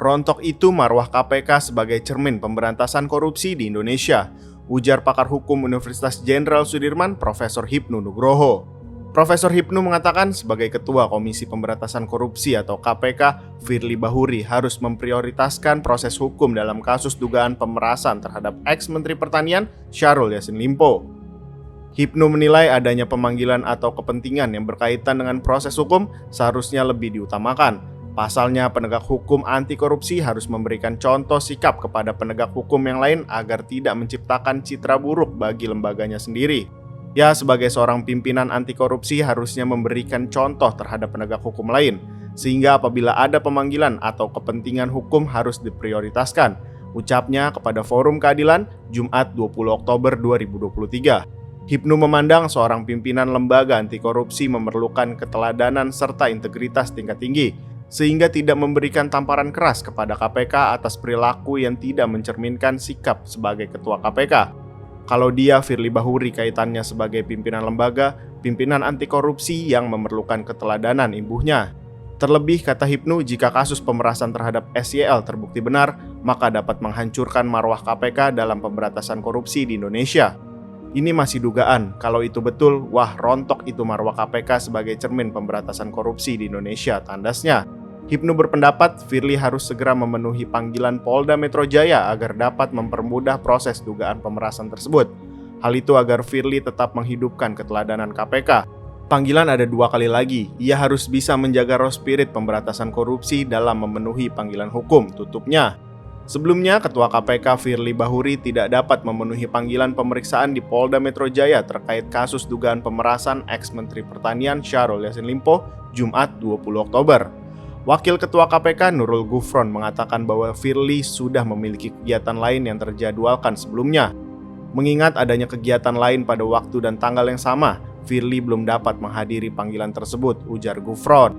Rontok itu marwah KPK sebagai cermin pemberantasan korupsi di Indonesia, ujar pakar hukum Universitas Jenderal Sudirman, Profesor Hipnu Nugroho. Profesor Hipnu mengatakan sebagai Ketua Komisi Pemberantasan Korupsi atau KPK, Firly Bahuri harus memprioritaskan proses hukum dalam kasus dugaan pemerasan terhadap ex-Menteri Pertanian Syahrul Yassin Limpo. Hipnu menilai adanya pemanggilan atau kepentingan yang berkaitan dengan proses hukum seharusnya lebih diutamakan. Pasalnya, penegak hukum anti korupsi harus memberikan contoh sikap kepada penegak hukum yang lain agar tidak menciptakan citra buruk bagi lembaganya sendiri. Ya, sebagai seorang pimpinan anti korupsi harusnya memberikan contoh terhadap penegak hukum lain, sehingga apabila ada pemanggilan atau kepentingan hukum harus diprioritaskan, ucapnya kepada Forum Keadilan Jumat 20 Oktober 2023. Hipnu memandang seorang pimpinan lembaga anti korupsi memerlukan keteladanan serta integritas tingkat tinggi, sehingga tidak memberikan tamparan keras kepada KPK atas perilaku yang tidak mencerminkan sikap sebagai ketua KPK. Kalau dia, Firly Bahuri, kaitannya sebagai pimpinan lembaga, pimpinan anti korupsi yang memerlukan keteladanan imbuhnya. Terlebih, kata Hipnu, jika kasus pemerasan terhadap SYL terbukti benar, maka dapat menghancurkan marwah KPK dalam pemberantasan korupsi di Indonesia. Ini masih dugaan, kalau itu betul, wah rontok itu marwah KPK sebagai cermin pemberantasan korupsi di Indonesia, tandasnya. Hipnu berpendapat Firly harus segera memenuhi panggilan Polda Metro Jaya agar dapat mempermudah proses dugaan pemerasan tersebut. Hal itu agar Firly tetap menghidupkan keteladanan KPK. Panggilan ada 2 kali lagi, ia harus bisa menjaga raw spirit pemberantasan korupsi dalam memenuhi panggilan hukum, tutupnya. Sebelumnya, Ketua KPK Firly Bahuri tidak dapat memenuhi panggilan pemeriksaan di Polda Metro Jaya terkait kasus dugaan pemerasan ex-Menteri Pertanian Syahrul Yassin Limpo, Jumat 20 Oktober. Wakil Ketua KPK Nurul Gufron mengatakan bahwa Firly sudah memiliki kegiatan lain yang terjadwalkan sebelumnya. Mengingat adanya kegiatan lain pada waktu dan tanggal yang sama, Firly belum dapat menghadiri panggilan tersebut, ujar Gufron.